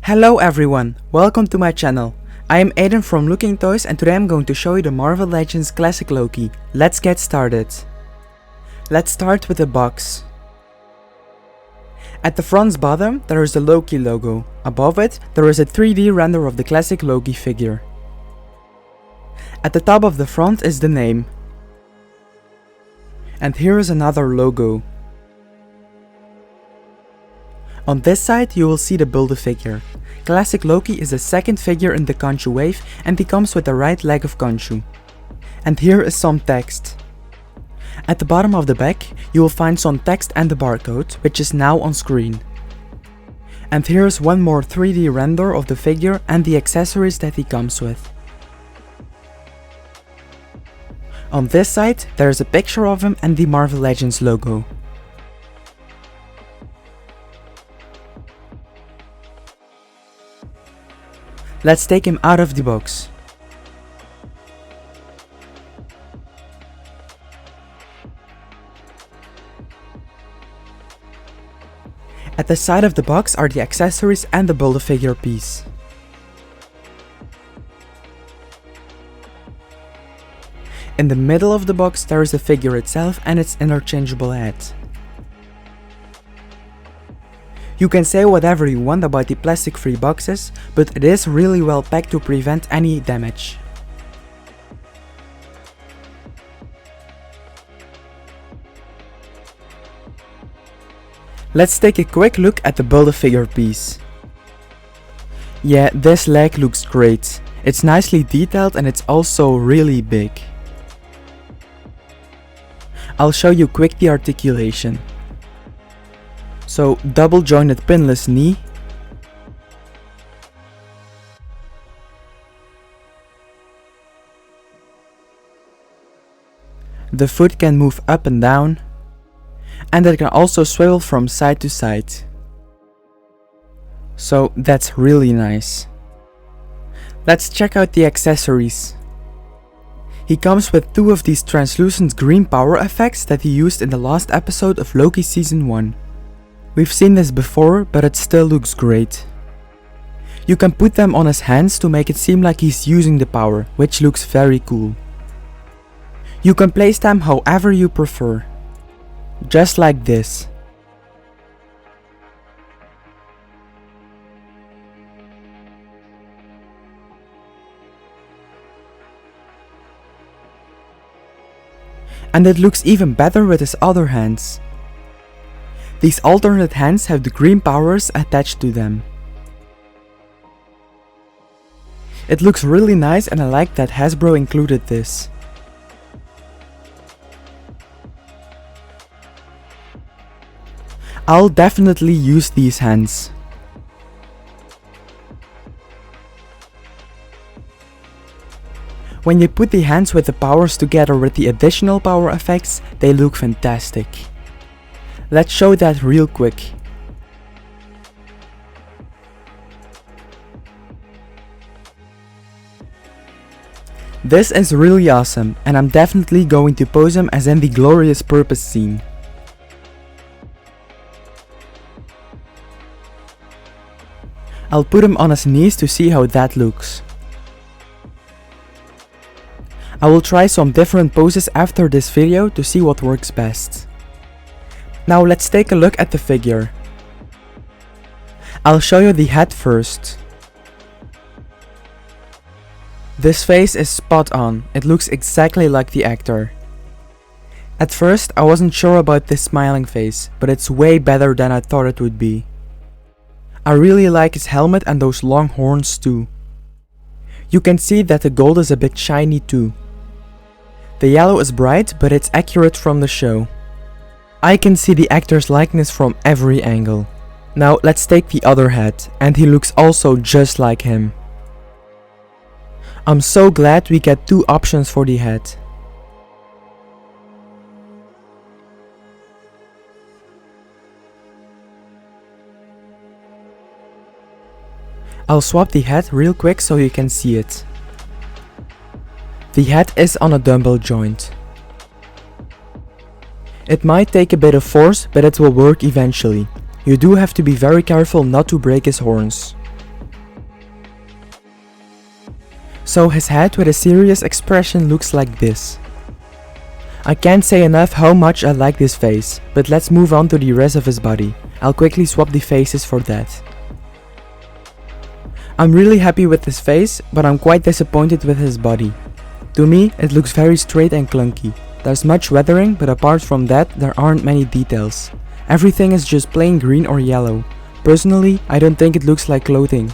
Hello everyone, welcome to my channel. I am Ayden from Looking Toys and today I'm going to show you the Marvel Legends Classic Loki. Let's get started. Let's start with the box. At the front's bottom there is the Loki logo. Above it there is a 3D render of the classic Loki figure. At the top of the front is the name. And here is another logo. On this side you will see the Build-A-Figure. Classic Loki is the second figure in the Khonshu wave and he comes with the right leg of Khonshu. And here is some text. At the bottom of the back you will find some text and the barcode, which is now on screen. And here is one more 3D render of the figure and the accessories that he comes with. On this side there is a picture of him and the Marvel Legends logo. Let's take him out of the box. At the side of the box are the accessories and the Build-A-Figure piece. In the middle of the box there is the figure itself and its interchangeable head. You can say whatever you want about the plastic-free boxes, but it is really well packed to prevent any damage. Let's take a quick look at the Build-A-Figure piece. Yeah, this leg looks great. It's nicely detailed and it's also really big. I'll show you quick the articulation. So, double jointed pinless knee, the foot can move up and down, and it can also swivel from side to side. So that's really nice. Let's check out the accessories. He comes with two of these translucent green power effects that he used in the last episode of Loki Season 1. We've seen this before, but it still looks great. You can put them on his hands to make it seem like he's using the power, which looks very cool. You can place them however you prefer. Just like this. And it looks even better with his other hands. These alternate hands have the green powers attached to them. It looks really nice and I like that Hasbro included this. I'll definitely use these hands. When you put the hands with the powers together with the additional power effects, they look fantastic. Let's show that real quick. This is really awesome and I'm definitely going to pose him as in the Glorious Purpose scene. I'll put him on his knees to see how that looks. I will try some different poses after this video to see what works best. Now let's take a look at the figure. I'll show you the head first. This face is spot on, it looks exactly like the actor. At first I wasn't sure about this smiling face, but it's way better than I thought it would be. I really like his helmet and those long horns too. You can see that the gold is a bit shiny too. The yellow is bright, but it's accurate from the show. I can see the actor's likeness from every angle. Now let's take the other head, and he looks also just like him. I'm so glad we get two options for the head. I'll swap the head real quick so you can see it. The head is on a dumbbell joint. It might take a bit of force, but it will work eventually. You do have to be very careful not to break his horns. So his head with a serious expression looks like this. I can't say enough how much I like this face, but let's move on to the rest of his body. I'll quickly swap the faces for that. I'm really happy with his face, but I'm quite disappointed with his body. To me, it looks very straight and clunky. There's much weathering, but apart from that, there aren't many details. Everything is just plain green or yellow. Personally, I don't think it looks like clothing.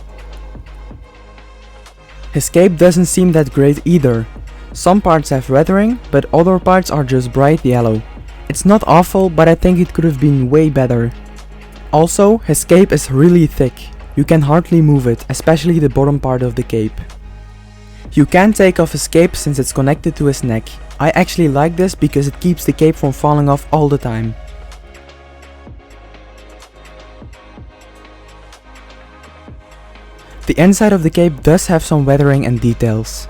His cape doesn't seem that great either. Some parts have weathering, but other parts are just bright yellow. It's not awful, but I think it could have been way better. Also, his cape is really thick. You can hardly move it, especially the bottom part of the cape. You can't take off his cape since it's connected to his neck. I actually like this because it keeps the cape from falling off all the time. The inside of the cape does have some weathering and details.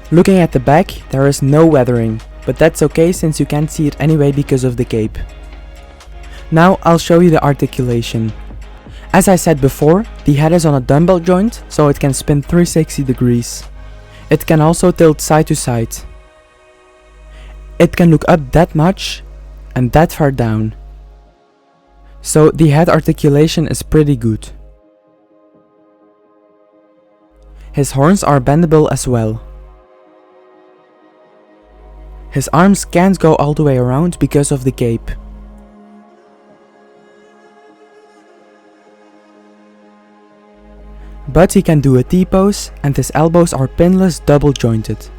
Looking at the back, there is no weathering, but that's okay since you can't see it anyway because of the cape. Now I'll show you the articulation. As I said before, the head is on a dumbbell joint, so it can spin 360 degrees. It can also tilt side to side. It can look up that much and that far down. So the head articulation is pretty good. His horns are bendable as well. His arms can't go all the way around because of the cape. But he can do a T-pose and his elbows are pinless double jointed.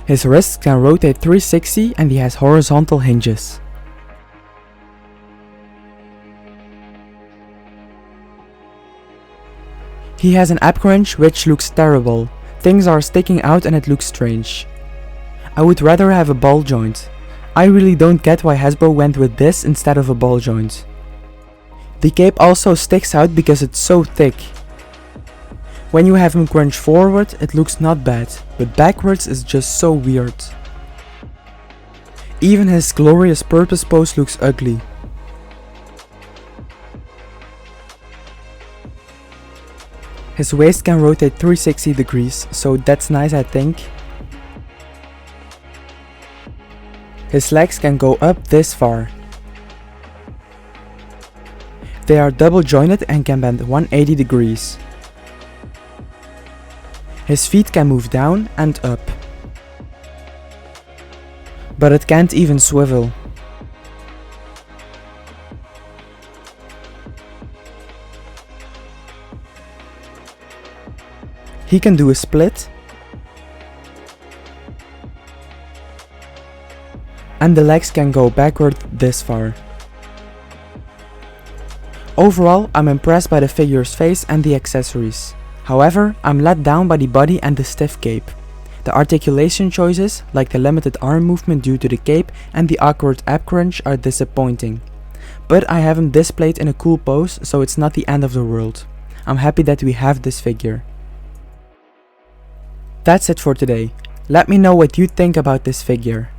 His wrists can rotate 360 and he has horizontal hinges. He has an ab crunch which looks terrible. Things are sticking out and it looks strange. I would rather have a ball joint. I really don't get why Hasbro went with this instead of a ball joint. The cape also sticks out because it's so thick. When you have him crunch forward, it looks not bad, but backwards is just so weird. Even his glorious purpose pose looks ugly. His waist can rotate 360 degrees, so that's nice I think. His legs can go up this far. They are double jointed and can bend 180 degrees. His feet can move down and up. But it can't even swivel. He can do a split. And the legs can go backward this far. Overall, I'm impressed by the figure's face and the accessories. However, I'm let down by the body and the stiff cape. The articulation choices, like the limited arm movement due to the cape and the awkward ab crunch, are disappointing. But I have him displayed in a cool pose, so it's not the end of the world. I'm happy that we have this figure. That's it for today. Let me know what you think about this figure.